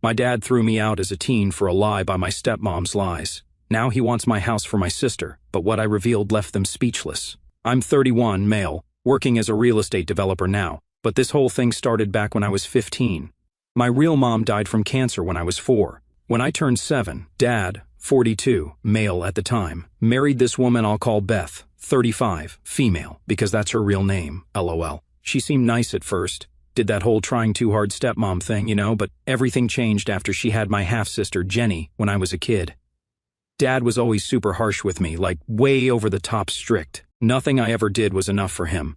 My dad threw me out as a teen for a lie by my stepmom's lies. Now he wants my house for my sister, but what I revealed left them speechless. I'm 31, male, working as a real estate developer now, but this whole thing started back when I was 15. My real mom died from cancer when I was 4. When I turned 7, Dad, 42, male at the time, married this woman I'll call Beth, 35, female, because that's her real name, lol. She seemed nice at first. Did that whole trying too hard stepmom thing, but everything changed after she had my half-sister Jenny when I was a kid. Dad was always super harsh with me, like way over the top strict. Nothing I ever did was enough for him.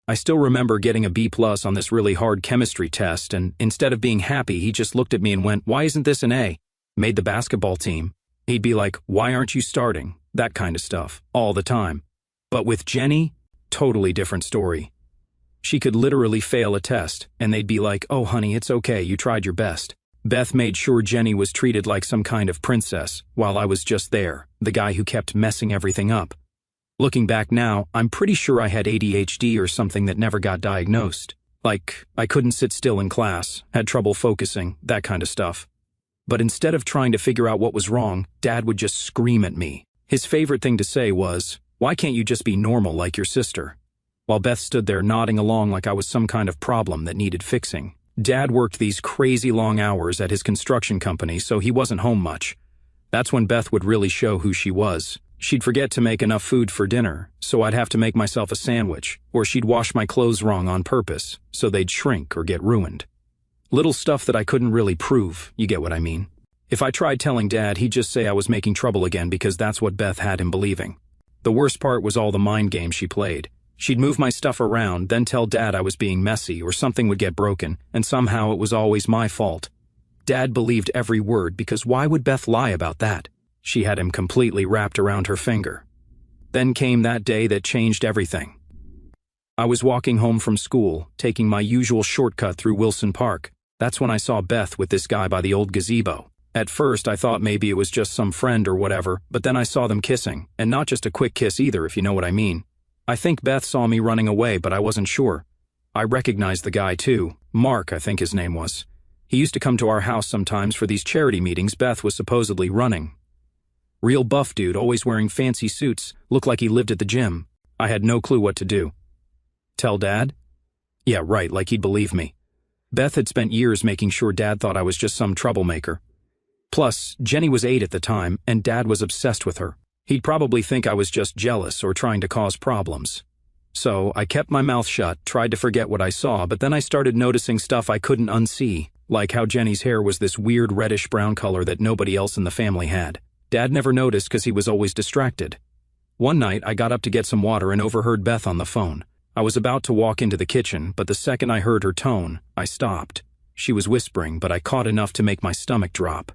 I still remember getting a B+ on this really hard chemistry test, and instead of being happy, he just looked at me and went, "Why isn't this an A?" Made the basketball team. He'd be like, "Why aren't you starting?" That kind of stuff, all the time. But with Jenny, totally different story. She could literally fail a test, and they'd be like, "Oh honey, it's okay, you tried your best." Beth made sure Jenny was treated like some kind of princess, while I was just there, the guy who kept messing everything up. Looking back now, I'm pretty sure I had ADHD or something that never got diagnosed. Like, I couldn't sit still in class, had trouble focusing, that kind of stuff. But instead of trying to figure out what was wrong, Dad would just scream at me. His favorite thing to say was, "Why can't you just be normal like your sister?" While Beth stood there nodding along like I was some kind of problem that needed fixing. Dad worked these crazy long hours at his construction company, so he wasn't home much. That's when Beth would really show who she was. She'd forget to make enough food for dinner, so I'd have to make myself a sandwich, or she'd wash my clothes wrong on purpose, so they'd shrink or get ruined. Little stuff that I couldn't really prove, you get what I mean. If I tried telling Dad, he'd just say I was making trouble again because that's what Beth had him believing. The worst part was all the mind games she played. She'd move my stuff around, then tell Dad I was being messy or something would get broken, and somehow it was always my fault. Dad believed every word because why would Beth lie about that? She had him completely wrapped around her finger. Then came that day that changed everything. I was walking home from school, taking my usual shortcut through Wilson Park. That's when I saw Beth with this guy by the old gazebo. At first, I thought maybe it was just some friend or whatever, but then I saw them kissing, and not just a quick kiss either, if you know what I mean. I think Beth saw me running away, but I wasn't sure. I recognized the guy too. Mark, I think his name was. He used to come to our house sometimes for these charity meetings Beth was supposedly running. Real buff dude, always wearing fancy suits, looked like he lived at the gym. I had no clue what to do. Tell Dad? Yeah, right, like he'd believe me. Beth had spent years making sure Dad thought I was just some troublemaker. Plus, Jenny was 8 at the time, and Dad was obsessed with her. He'd probably think I was just jealous or trying to cause problems. So, I kept my mouth shut, tried to forget what I saw, but then I started noticing stuff I couldn't unsee, like how Jenny's hair was this weird reddish-brown color that nobody else in the family had. Dad never noticed because he was always distracted. One night, I got up to get some water and overheard Beth on the phone. I was about to walk into the kitchen, but the second I heard her tone, I stopped. She was whispering, but I caught enough to make my stomach drop.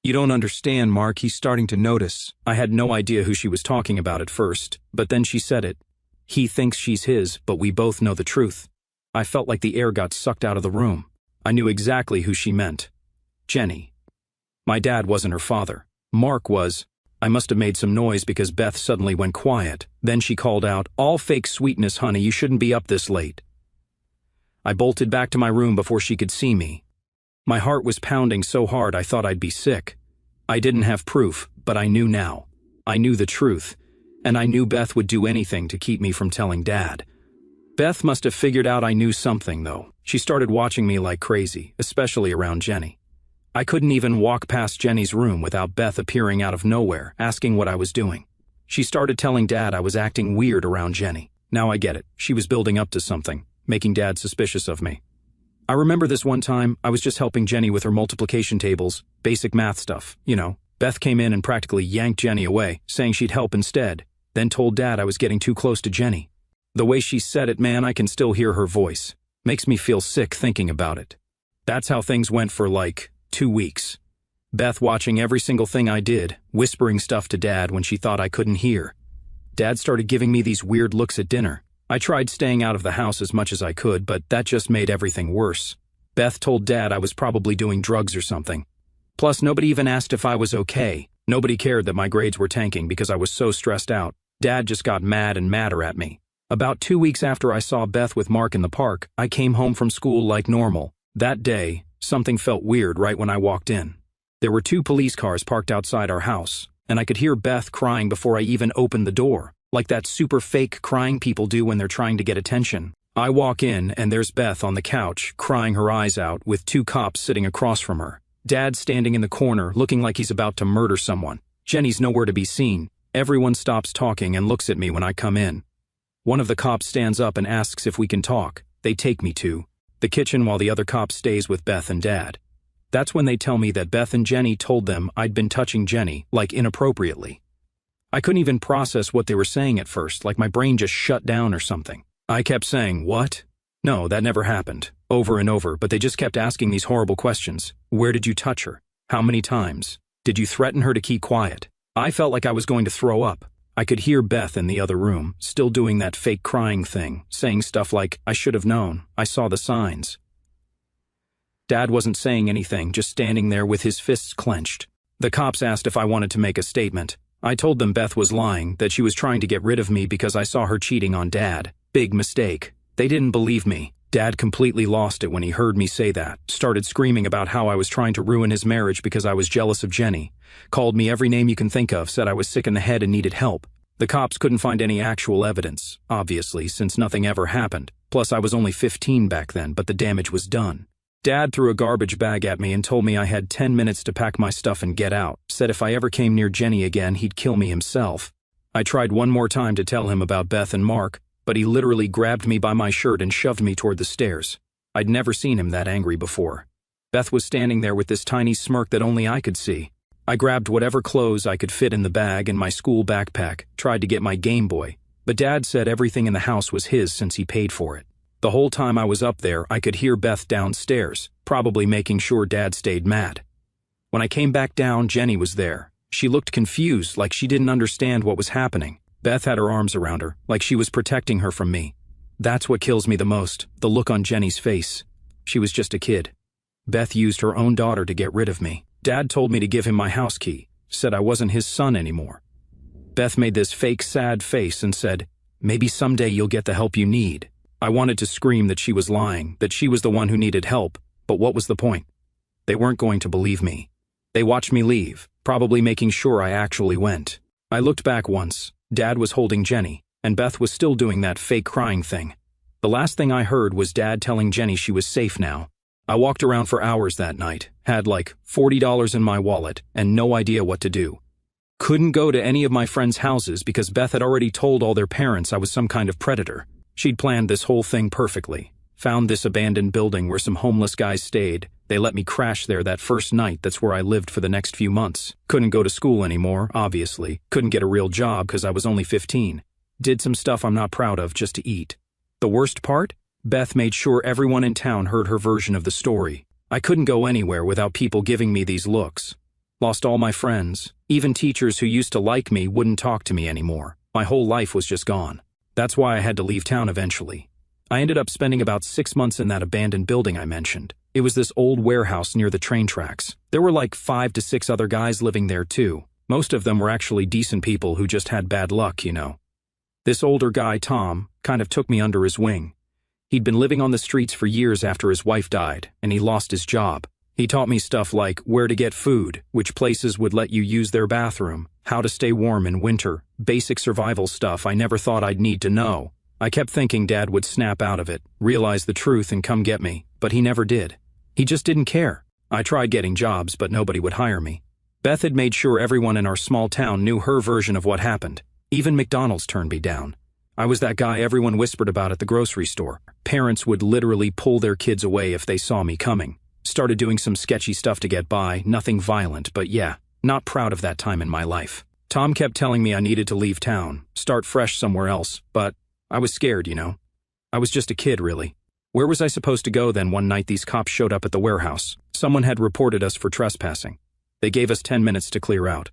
"You don't understand, Mark, he's starting to notice." I had no idea who she was talking about at first, but then she said it. "He thinks she's his, but we both know the truth." I felt like the air got sucked out of the room. I knew exactly who she meant. Jenny. My dad wasn't her father. Mark was. I must have made some noise because Beth suddenly went quiet. Then she called out, "All fake sweetness, honey, you shouldn't be up this late." I bolted back to my room before she could see me. My heart was pounding so hard I thought I'd be sick. I didn't have proof, but I knew now. I knew the truth, and I knew Beth would do anything to keep me from telling Dad. Beth must have figured out I knew something, though. She started watching me like crazy, especially around Jenny. I couldn't even walk past Jenny's room without Beth appearing out of nowhere, asking what I was doing. She started telling Dad I was acting weird around Jenny. Now I get it. She was building up to something, making Dad suspicious of me. I remember this one time, I was just helping Jenny with her multiplication tables, basic math stuff, Beth came in and practically yanked Jenny away, saying she'd help instead, then told Dad I was getting too close to Jenny. The way she said it, man, I can still hear her voice. Makes me feel sick thinking about it. That's how things went for 2 weeks. Beth watching every single thing I did, whispering stuff to Dad when she thought I couldn't hear. Dad started giving me these weird looks at dinner. I tried staying out of the house as much as I could, but that just made everything worse. Beth told Dad I was probably doing drugs or something. Plus, nobody even asked if I was okay. Nobody cared that my grades were tanking because I was so stressed out. Dad just got mad and madder at me. About 2 weeks after I saw Beth with Mark in the park, I came home from school like normal. That day, Something felt weird right when I walked in. There were 2 police cars parked outside our house, and I could hear Beth crying before I even opened the door, like that super fake crying people do when they're trying to get attention. I walk in, and there's Beth on the couch, crying her eyes out, with 2 cops sitting across from her. Dad standing in the corner, looking like he's about to murder someone. Jenny's nowhere to be seen. Everyone stops talking and looks at me when I come in. One of the cops stands up and asks if we can talk. They take me to the kitchen while the other cop stays with Beth and Dad. That's when they tell me that Beth and Jenny told them I'd been touching Jenny, like inappropriately. I couldn't even process what they were saying at first, like my brain just shut down or something. I kept saying, "What? No, that never happened," over and over, but they just kept asking these horrible questions. Where did you touch her? How many times? Did you threaten her to keep quiet? I felt like I was going to throw up. I could hear Beth in the other room, still doing that fake crying thing, saying stuff like, "I should have known. I saw the signs." Dad wasn't saying anything, just standing there with his fists clenched. The cops asked if I wanted to make a statement. I told them Beth was lying, that she was trying to get rid of me because I saw her cheating on Dad. Big mistake. They didn't believe me. Dad completely lost it when he heard me say that, started screaming about how I was trying to ruin his marriage because I was jealous of Jenny, called me every name you can think of, said I was sick in the head and needed help. The cops couldn't find any actual evidence, obviously, since nothing ever happened. Plus, I was only 15 back then, but the damage was done. Dad threw a garbage bag at me and told me I had 10 minutes to pack my stuff and get out, said if I ever came near Jenny again, he'd kill me himself. I tried one more time to tell him about Beth and Mark, but he literally grabbed me by my shirt and shoved me toward the stairs. I'd never seen him that angry before. Beth was standing there with this tiny smirk that only I could see. I grabbed whatever clothes I could fit in the bag and my school backpack, tried to get my Game Boy, but Dad said everything in the house was his since he paid for it. The whole time I was up there, I could hear Beth downstairs, probably making sure Dad stayed mad. When I came back down, Jenny was there. She looked confused, like she didn't understand what was happening. Beth had her arms around her, like she was protecting her from me. That's what kills me the most, the look on Jenny's face. She was just a kid. Beth used her own daughter to get rid of me. Dad told me to give him my house key, said I wasn't his son anymore. Beth made this fake sad face and said, "Maybe someday you'll get the help you need." I wanted to scream that she was lying, that she was the one who needed help, but what was the point? They weren't going to believe me. They watched me leave, probably making sure I actually went. I looked back once. Dad was holding Jenny, and Beth was still doing that fake crying thing. The last thing I heard was Dad telling Jenny she was safe now. I walked around for hours that night, had like $40 in my wallet, and no idea what to do. Couldn't go to any of my friends' houses because Beth had already told all their parents I was some kind of predator. She'd planned this whole thing perfectly. Found this abandoned building where some homeless guys stayed. They let me crash there that first night. That's where I lived for the next few months. Couldn't go to school anymore, obviously. Couldn't get a real job because I was only 15. Did some stuff I'm not proud of just to eat. The worst part? Beth made sure everyone in town heard her version of the story. I couldn't go anywhere without people giving me these looks. Lost all my friends. Even teachers who used to like me wouldn't talk to me anymore. My whole life was just gone. That's why I had to leave town eventually. I ended up spending about 6 months in that abandoned building I mentioned. It was this old warehouse near the train tracks. There were like 5 to 6 other guys living there too. Most of them were actually decent people who just had bad luck, you know. This older guy, Tom, kind of took me under his wing. He'd been living on the streets for years after his wife died, and he lost his job. He taught me stuff like where to get food, which places would let you use their bathroom, how to stay warm in winter, basic survival stuff I never thought I'd need to know. I kept thinking Dad would snap out of it, realize the truth and come get me, but he never did. He just didn't care. I tried getting jobs, but nobody would hire me. Beth had made sure everyone in our small town knew her version of what happened. Even McDonald's turned me down. I was that guy everyone whispered about at the grocery store. Parents would literally pull their kids away if they saw me coming. Started doing some sketchy stuff to get by, nothing violent, but yeah, not proud of that time in my life. Tom kept telling me I needed to leave town, start fresh somewhere else, but I was scared, you know. I was just a kid, really. Where was I supposed to go then one night these cops showed up at the warehouse? Someone had reported us for trespassing. They gave us 10 minutes to clear out.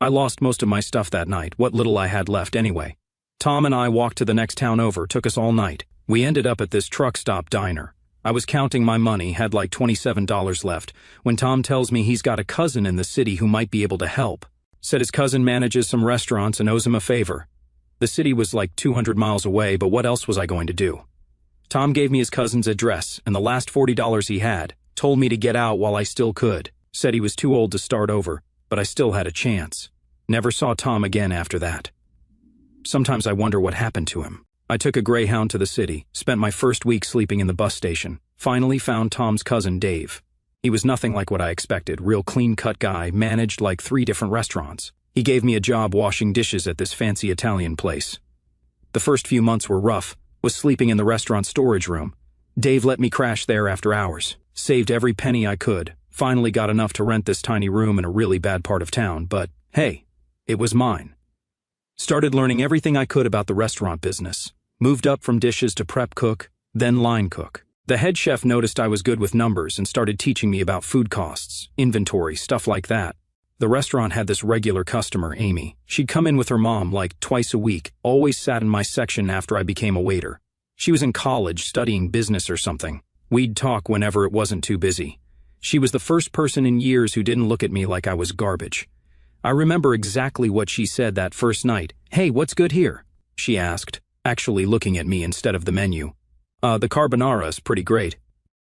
I lost most of my stuff that night, what little I had left anyway. Tom and I walked to the next town over, took us all night. We ended up at this truck stop diner. I was counting my money, had like $27 left, when Tom tells me he's got a cousin in the city who might be able to help. Said his cousin manages some restaurants and owes him a favor. The city was like 200 miles away, but what else was I going to do? Tom gave me his cousin's address and the last $40 he had, told me to get out while I still could, said he was too old to start over, but I still had a chance. Never saw Tom again after that. Sometimes I wonder what happened to him. I took a Greyhound to the city, spent my first week sleeping in the bus station, finally found Tom's cousin Dave. He was nothing like what I expected, real clean-cut guy, managed like 3 different restaurants. He gave me a job washing dishes at this fancy Italian place. The first few months were rough, was sleeping in the restaurant storage room. Dave let me crash there after hours, saved every penny I could, finally got enough to rent this tiny room in a really bad part of town, but hey, it was mine. Started learning everything I could about the restaurant business. Moved up from dishes to prep cook, then line cook. The head chef noticed I was good with numbers and started teaching me about food costs, inventory, stuff like that. The restaurant had this regular customer, Amy. She'd come in with her mom like twice a week, always sat in my section after I became a waiter. She was in college studying business or something. We'd talk whenever it wasn't too busy. She was the first person in years who didn't look at me like I was garbage. I remember exactly what she said that first night. "Hey, what's good here?" she asked, actually looking at me instead of the menu. The carbonara's pretty great."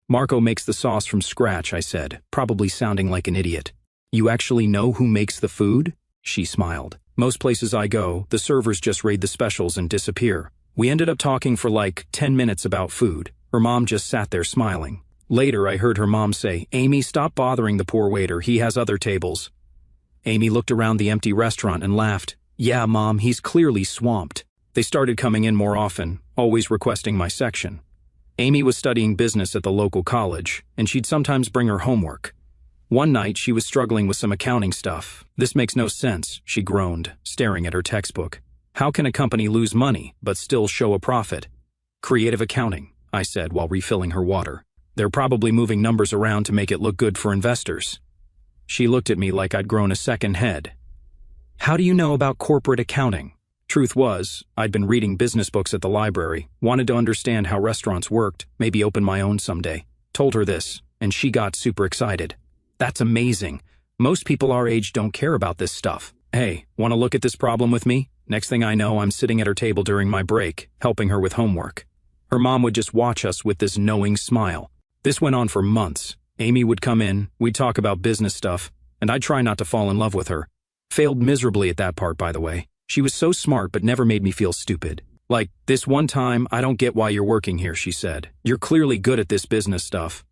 "Marco makes the sauce from scratch," I said, probably sounding like an idiot. "You actually know who makes the food?" She smiled. "Most places I go, the servers just raid the specials and disappear." We ended up talking for like 10 minutes about food. Her mom just sat there smiling. Later, I heard her mom say, "Amy, stop bothering the poor waiter, he has other tables." Amy looked around the empty restaurant and laughed. "Yeah, Mom, he's clearly swamped." They started coming in more often, always requesting my section. Amy was studying business at the local college, and she'd sometimes bring her homework. One night, she was struggling with some accounting stuff. "This makes no sense," she groaned, staring at her textbook. "How can a company lose money, but still show a profit?" "Creative accounting," I said while refilling her water. "They're probably moving numbers around to make it look good for investors." She looked at me like I'd grown a second head. "How do you know about corporate accounting?" Truth was, I'd been reading business books at the library, wanted to understand how restaurants worked, maybe open my own someday. Told her this, and she got super excited. "That's amazing. Most people our age don't care about this stuff. Hey, want to look at this problem with me?" Next thing I know, I'm sitting at her table during my break, helping her with homework. Her mom would just watch us with this knowing smile. This went on for months. Amy would come in, we'd talk about business stuff, and I'd try not to fall in love with her. Failed miserably at that part, by the way. She was so smart but never made me feel stupid. Like, "This one time, I don't get why you're working here," she said. "You're clearly good at this business stuff."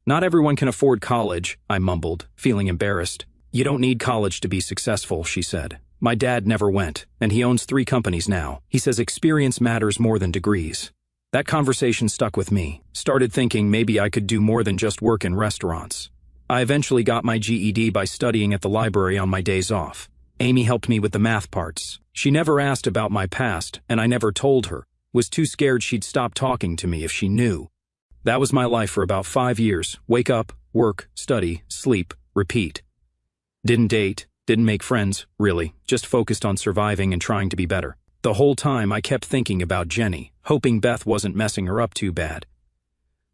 "Not everyone can afford college," I mumbled, feeling embarrassed. "You don't need college to be successful," she said. "My dad never went, and he owns 3 companies now. He says experience matters more than degrees." That conversation stuck with me. Started thinking maybe I could do more than just work in restaurants. I eventually got my GED by studying at the library on my days off. Amy helped me with the math parts. She never asked about my past, and I never told her. Was too scared she'd stop talking to me if she knew. That was my life for about 5 years. Wake up, work, study, sleep, repeat. Didn't date, didn't make friends, really. Just focused on surviving and trying to be better. The whole time I kept thinking about Jenny, hoping Beth wasn't messing her up too bad.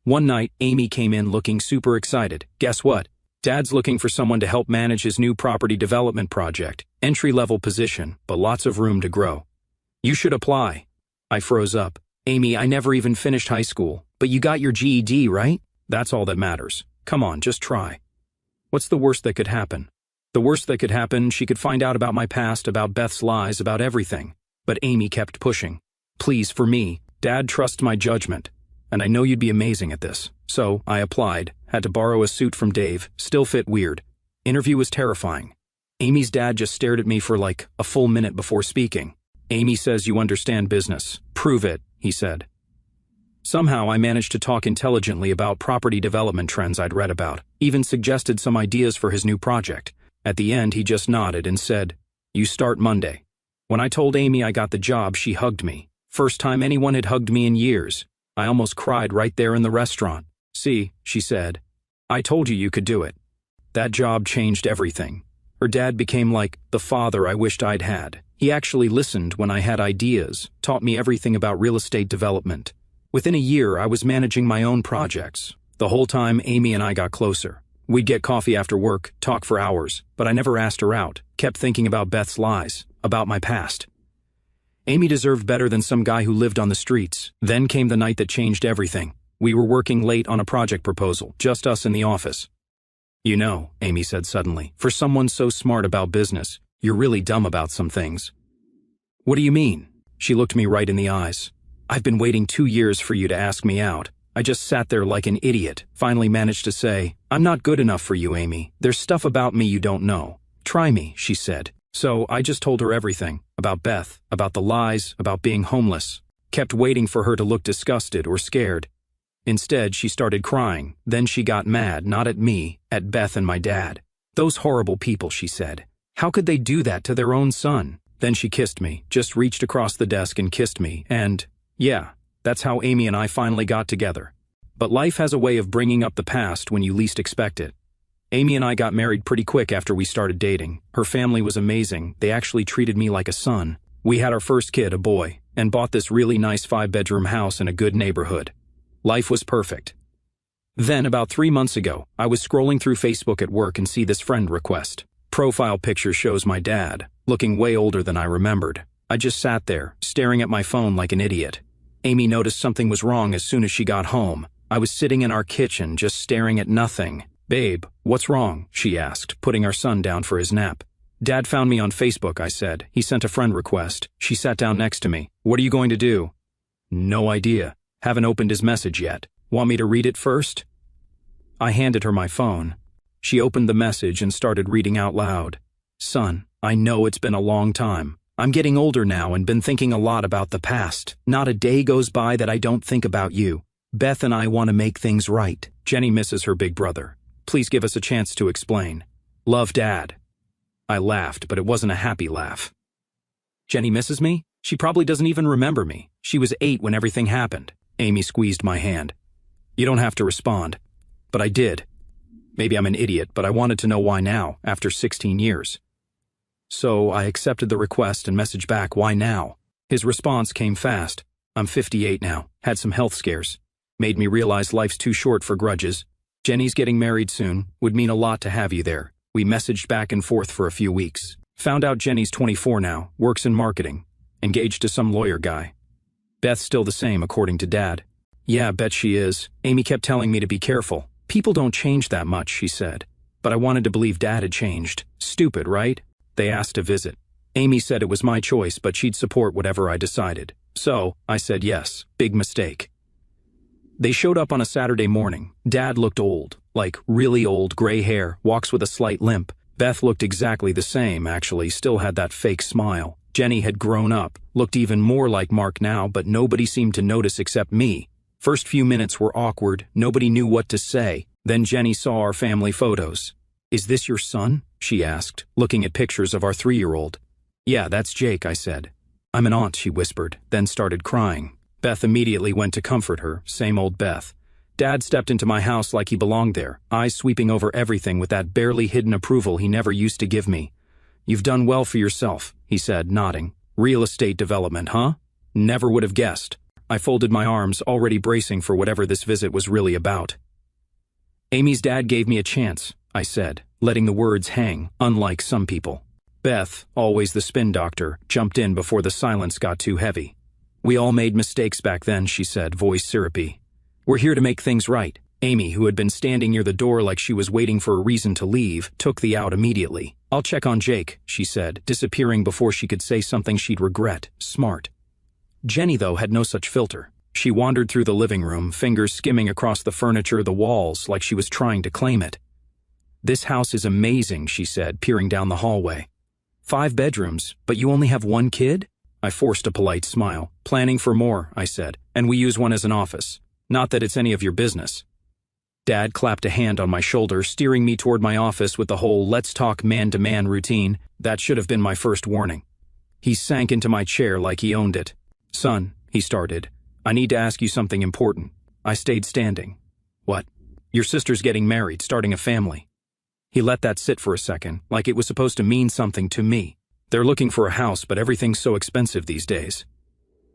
One night, Amy came in looking super excited. "Guess what? Dad's looking for someone to help manage his new property development project. Entry-level position, but lots of room to grow. You should apply." I froze up. "Amy, I never even finished high school. But you got your GED, right?" "That's all that matters. Come on, just try." What's the worst that could happen? The worst that could happen, she could find out about my past, about Beth's lies, about everything. But Amy kept pushing. "Please, for me, Dad trusts my judgment. And I know you'd be amazing at this." So, I applied, had to borrow a suit from Dave, still fit weird. Interview was terrifying. Amy's dad just stared at me for like a full minute before speaking. "Amy says you understand business. Prove it," he said. Somehow I managed to talk intelligently about property development trends I'd read about, even suggested some ideas for his new project. At the end, he just nodded and said, "You start Monday." When I told Amy I got the job, she hugged me. First time anyone had hugged me in years. I almost cried right there in the restaurant. "See," she said, "I told you you could do it." That job changed everything. Her dad became like the father I wished I'd had. He actually listened when I had ideas, taught me everything about real estate development. Within a year, I was managing my own projects. The whole time, Amy and I got closer. We'd get coffee after work, talk for hours, but I never asked her out. Kept thinking about Beth's lies, about my past. Amy deserved better than some guy who lived on the streets. Then came the night that changed everything. We were working late on a project proposal, just us in the office. You know, Amy said suddenly, for someone so smart about business, you're really dumb about some things. What do you mean? She looked me right in the eyes. I've been waiting 2 years for you to ask me out. I just sat there like an idiot, finally managed to say, I'm not good enough for you, Amy. There's stuff about me you don't know. Try me, she said. So I just told her everything, about Beth, about the lies, about being homeless. Kept waiting for her to look disgusted or scared. Instead, she started crying. Then she got mad, not at me, at Beth and my dad. Those horrible people, she said. How could they do that to their own son? Then she kissed me, just reached across the desk and kissed me, and, yeah, that's how Amy and I finally got together. But life has a way of bringing up the past when you least expect it. Amy and I got married pretty quick after we started dating. Her family was amazing. They actually treated me like a son. We had our first kid, a boy, and bought this really nice 5-bedroom house in a good neighborhood. Life was perfect. Then, about 3 months ago, I was scrolling through Facebook at work and see this friend request. Profile picture shows my dad, looking way older than I remembered. I just sat there, staring at my phone like an idiot. Amy noticed something was wrong as soon as she got home. I was sitting in our kitchen, just staring at nothing. Babe, what's wrong? She asked, putting our son down for his nap. Dad found me on Facebook, I said. He sent a friend request. She sat down next to me. What are you going to do? No idea. Haven't opened his message yet. Want me to read it first? I handed her my phone. She opened the message and started reading out loud. Son, I know it's been a long time. I'm getting older now and been thinking a lot about the past. Not a day goes by that I don't think about you. Beth and I want to make things right. Jenny misses her big brother. Please give us a chance to explain. Love, Dad. I laughed, but it wasn't a happy laugh. Jenny misses me? She probably doesn't even remember me. She was 8 when everything happened. Amy squeezed my hand. You don't have to respond. But I did. Maybe I'm an idiot, but I wanted to know why now, after 16 years. So I accepted the request and messaged back, why now? His response came fast. I'm 58 now, had some health scares. Made me realize life's too short for grudges. Jenny's getting married soon, would mean a lot to have you there. We messaged back and forth for a few weeks. Found out Jenny's 24 now, works in marketing. Engaged to some lawyer guy. Beth's still the same, according to Dad. Yeah, bet she is. Amy kept telling me to be careful. People don't change that much, she said. But I wanted to believe Dad had changed. Stupid, right? They asked to visit. Amy said it was my choice, but she'd support whatever I decided. So, I said yes. Big mistake. They showed up on a Saturday morning. Dad looked old, like really old, gray hair, walks with a slight limp. Beth looked exactly the same, actually, still had that fake smile. Jenny had grown up, looked even more like Mark now, but nobody seemed to notice except me. First few minutes were awkward, nobody knew what to say. Then Jenny saw our family photos. Is this your son? She asked, looking at pictures of our 3-year-old. Yeah, that's Jake, I said. I'm an aunt, she whispered, then started crying. Beth immediately went to comfort her, same old Beth. Dad stepped into my house like he belonged there, eyes sweeping over everything with that barely hidden approval he never used to give me. You've done well for yourself, he said, nodding. Real estate development, huh? Never would have guessed. I folded my arms, already bracing for whatever this visit was really about. Amy's dad gave me a chance, I said, letting the words hang, unlike some people. Beth, always the spin doctor, jumped in before the silence got too heavy. We all made mistakes back then, she said, voice syrupy. We're here to make things right. Amy, who had been standing near the door like she was waiting for a reason to leave, took the out immediately. I'll check on Jake, she said, disappearing before she could say something she'd regret. Smart. Jenny, though, had no such filter. She wandered through the living room, fingers skimming across the furniture, the walls, like she was trying to claim it. This house is amazing, she said, peering down the hallway. 5 bedrooms, but you only have 1 kid? I forced a polite smile. Planning for more, I said, and we use one as an office. Not that it's any of your business. Dad clapped a hand on my shoulder, steering me toward my office with the whole let's talk man-to-man routine. That should have been my first warning. He sank into my chair like he owned it. Son, he started, I need to ask you something important. I stayed standing. What? Your sister's getting married, starting a family. He let that sit for a second, like it was supposed to mean something to me. They're looking for a house, but everything's so expensive these days.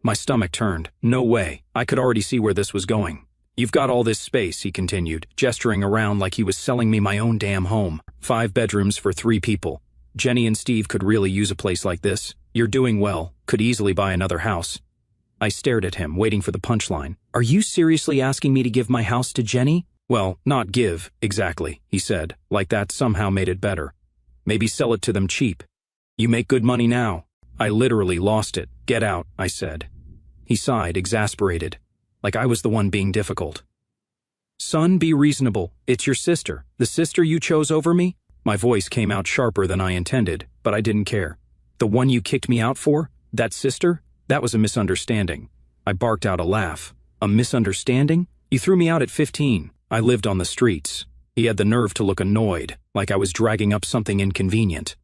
My stomach turned. No way. I could already see where this was going. You've got all this space, he continued, gesturing around like he was selling me my own damn home. 5 bedrooms for 3 people. Jenny and Steve could really use a place like this. You're doing well. Could easily buy another house. I stared at him, waiting for the punchline. Are you seriously asking me to give my house to Jenny? Well, not give, exactly, he said, like that somehow made it better. Maybe sell it to them cheap. You make good money now. I literally lost it. Get out, I said. He sighed, exasperated, like I was the one being difficult. Son, be reasonable. It's your sister. The sister you chose over me? My voice came out sharper than I intended, but I didn't care. The one you kicked me out for? That sister? That was a misunderstanding. I barked out a laugh. A misunderstanding? You threw me out at 15. I lived on the streets. He had the nerve to look annoyed, like I was dragging up something inconvenient.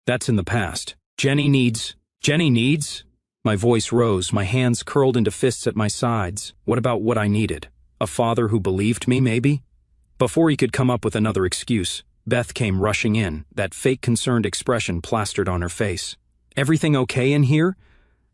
That's in the past. Jenny needs? My voice rose, my hands curled into fists at my sides. What about what I needed? A father who believed me, maybe? Before he could come up with another excuse, Beth came rushing in, that fake concerned expression plastered on her face. Everything okay in here?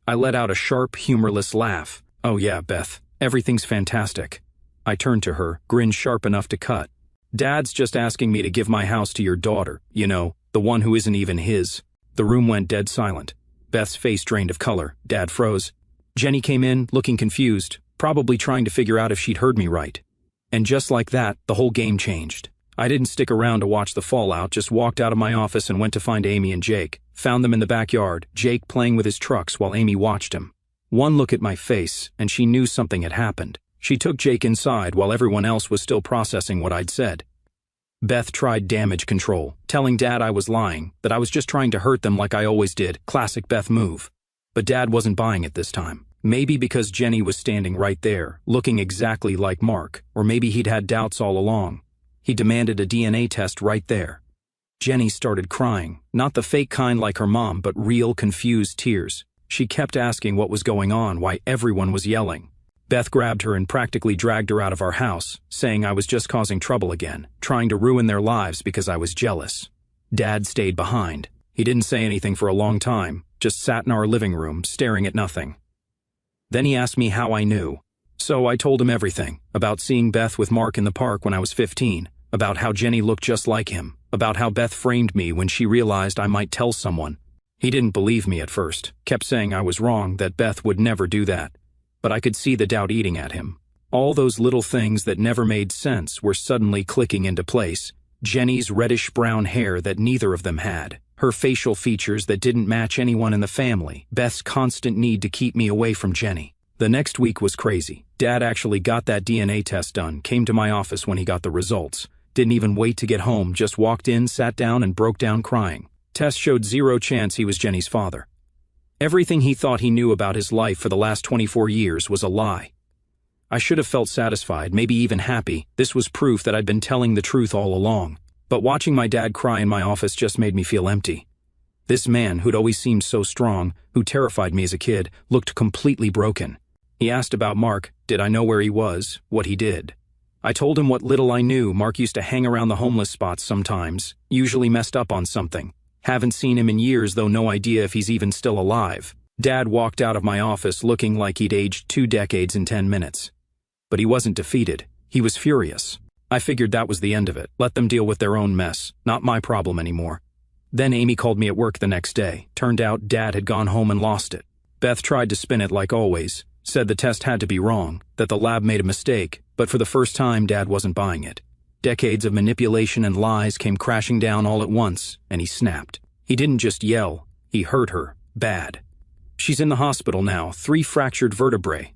I let out a sharp, humorless laugh. Oh yeah, Beth, everything's fantastic. I turned to her, grin sharp enough to cut. Dad's just asking me to give my house to your daughter, you know, the one who isn't even his. The room went dead silent. Beth's face drained of color. Dad froze. Jenny came in, looking confused, probably trying to figure out if she'd heard me right. And just like that, the whole game changed. I didn't stick around to watch the fallout, just walked out of my office and went to find Amy and Jake. Found them in the backyard, Jake playing with his trucks while Amy watched him. One look at my face, and she knew something had happened. She took Jake inside while everyone else was still processing what I'd said. Beth tried damage control, telling Dad I was lying, that I was just trying to hurt them like I always did, classic Beth move. But Dad wasn't buying it this time. Maybe because Jenny was standing right there, looking exactly like Mark, or maybe he'd had doubts all along. He demanded a DNA test right there. Jenny started crying, not the fake kind like her mom, but real confused tears. She kept asking what was going on, why everyone was yelling. Beth grabbed her and practically dragged her out of our house, saying I was just causing trouble again, trying to ruin their lives because I was jealous. Dad stayed behind. He didn't say anything for a long time, just sat in our living room, staring at nothing. Then he asked me how I knew. So I told him everything, about seeing Beth with Mark in the park when I was 15, about how Jenny looked just like him, about how Beth framed me when she realized I might tell someone. He didn't believe me at first, kept saying I was wrong, that Beth would never do that. But I could see the doubt eating at him. All those little things that never made sense were suddenly clicking into place. Jenny's reddish-brown hair that neither of them had, her facial features that didn't match anyone in the family, Beth's constant need to keep me away from Jenny. The next week was crazy. Dad actually got that DNA test done, came to my office when he got the results. Didn't even wait to get home, just walked in, sat down, and broke down crying. Test showed 0 chance he was Jenny's father. Everything he thought he knew about his life for the last 24 years was a lie. I should have felt satisfied, maybe even happy. This was proof that I'd been telling the truth all along. But watching my dad cry in my office just made me feel empty. This man, who'd always seemed so strong, who terrified me as a kid, looked completely broken. He asked about Mark. Did I know where he was, what he did? I told him what little I knew. Mark used to hang around the homeless spots sometimes, usually messed up on something. Haven't seen him in years, though no idea if he's even still alive. Dad walked out of my office looking like he'd aged 2 decades in 10 minutes. But he wasn't defeated. He was furious. I figured that was the end of it. Let them deal with their own mess. Not my problem anymore. Then Amy called me at work the next day. Turned out Dad had gone home and lost it. Beth tried to spin it like always. Said the test had to be wrong, that the lab made a mistake, but for the first time Dad wasn't buying it. Decades of manipulation and lies came crashing down all at once, and he snapped. He didn't just yell, he hurt her, bad. She's in the hospital now, 3 fractured vertebrae.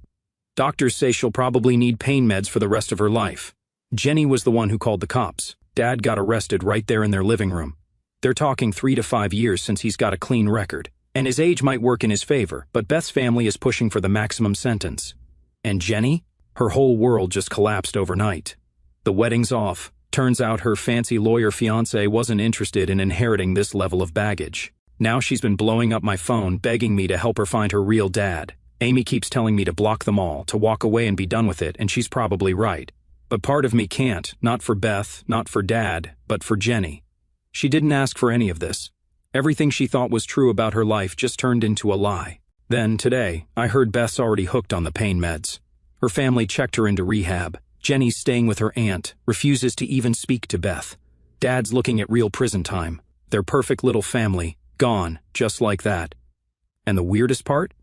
Doctors say she'll probably need pain meds for the rest of her life. Jenny was the one who called the cops. Dad got arrested right there in their living room. They're talking 3 to 5 years since he's got a clean record. And his age might work in his favor, but Beth's family is pushing for the maximum sentence. And Jenny? Her whole world just collapsed overnight. The wedding's off. Turns out her fancy lawyer fiancé wasn't interested in inheriting this level of baggage. Now she's been blowing up my phone, begging me to help her find her real dad. Amy keeps telling me to block them all, to walk away and be done with it, and she's probably right. But part of me can't, not for Beth, not for Dad, but for Jenny. She didn't ask for any of this. Everything she thought was true about her life just turned into a lie. Then, today, I heard Beth's already hooked on the pain meds. Her family checked her into rehab. Jenny's staying with her aunt, refuses to even speak to Beth. Dad's looking at real prison time. Their perfect little family, gone, just like that. And the weirdest part?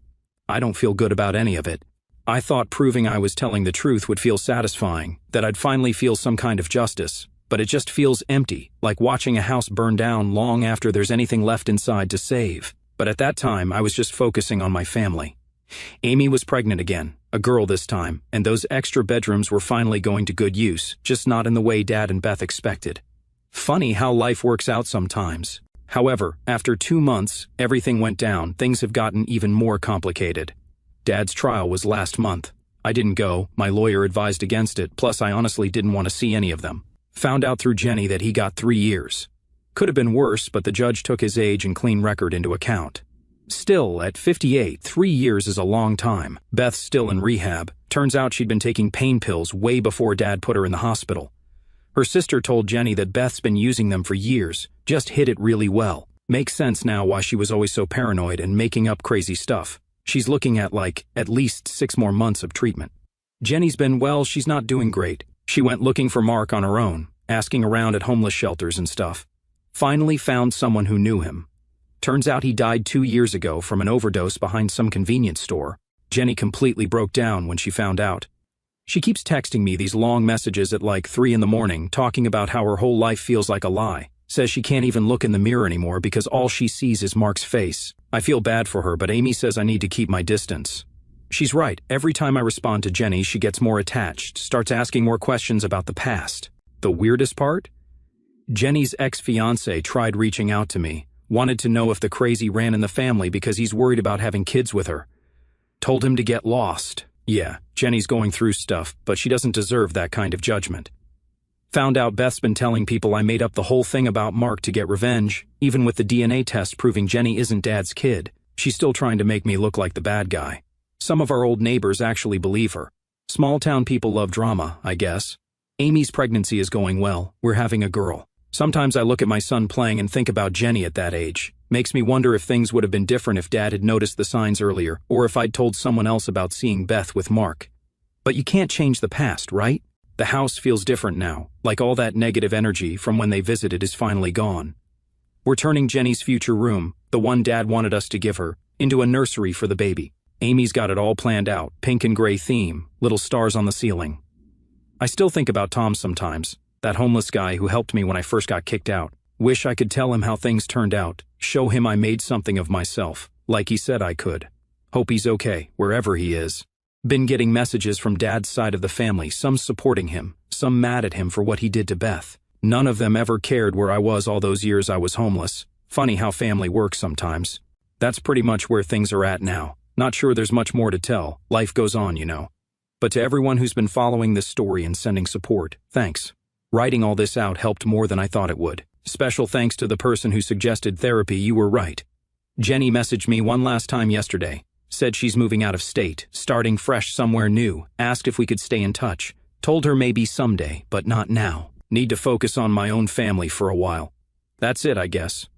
I don't feel good about any of it. I thought proving I was telling the truth would feel satisfying, that I'd finally feel some kind of justice, but it just feels empty, like watching a house burn down long after there's anything left inside to save. But at that time, I was just focusing on my family. Amy was pregnant again, a girl this time, and those extra bedrooms were finally going to good use, just not in the way Dad and Beth expected. Funny how life works out sometimes. However, after 2 months, everything went down. Things have gotten even more complicated. Dad's trial was last month. I didn't go, my lawyer advised against it, plus I honestly didn't want to see any of them. Found out through Jenny that he got 3 years. Could have been worse, but the judge took his age and clean record into account. Still, at 58, 3 years is a long time. Beth's still in rehab. Turns out she'd been taking pain pills way before Dad put her in the hospital. Her sister told Jenny that Beth's been using them for years, just hid it really well. Makes sense now why she was always so paranoid and making up crazy stuff. She's looking at at least 6 more months of treatment. Jenny's been, well, she's not doing great. She went looking for Mark on her own, asking around at homeless shelters and stuff. Finally found someone who knew him. Turns out he died 2 years ago from an overdose behind some convenience store. Jenny completely broke down when she found out. She keeps texting me these long messages at 3 in the morning, talking about how her whole life feels like a lie. Says she can't even look in the mirror anymore because all she sees is Mark's face. I feel bad for her, but Amy says I need to keep my distance. She's right. Every time I respond to Jenny, she gets more attached, starts asking more questions about the past. The weirdest part? Jenny's ex-fiancé tried reaching out to me, wanted to know if the crazy ran in the family because he's worried about having kids with her. Told him to get lost. Yeah, Jenny's going through stuff, but she doesn't deserve that kind of judgment. Found out Beth's been telling people I made up the whole thing about Mark to get revenge, even with the DNA test proving Jenny isn't Dad's kid. She's still trying to make me look like the bad guy. Some of our old neighbors actually believe her. Small-town people love drama, I guess. Amy's pregnancy is going well. We're having a girl. Sometimes I look at my son playing and think about Jenny at that age. Makes me wonder if things would have been different if Dad had noticed the signs earlier, or if I'd told someone else about seeing Beth with Mark. But you can't change the past, right? The house feels different now, like all that negative energy from when they visited is finally gone. We're turning Jenny's future room, the one Dad wanted us to give her, into a nursery for the baby. Amy's got it all planned out, pink and gray theme, little stars on the ceiling. I still think about Tom sometimes, that homeless guy who helped me when I first got kicked out. Wish I could tell him how things turned out, show him I made something of myself, like he said I could. Hope he's okay, wherever he is. Been getting messages from Dad's side of the family, some supporting him, some mad at him for what he did to Beth. None of them ever cared where I was all those years I was homeless. Funny how family works sometimes. That's pretty much where things are at now. Not sure there's much more to tell. Life goes on, you know. But to everyone who's been following this story and sending support, thanks. Writing all this out helped more than I thought it would. Special thanks to the person who suggested therapy. You were right. Jenny messaged me one last time yesterday. Said she's moving out of state, starting fresh somewhere new, asked if we could stay in touch. Told her maybe someday, but not now. Need to focus on my own family for a while. That's it, I guess.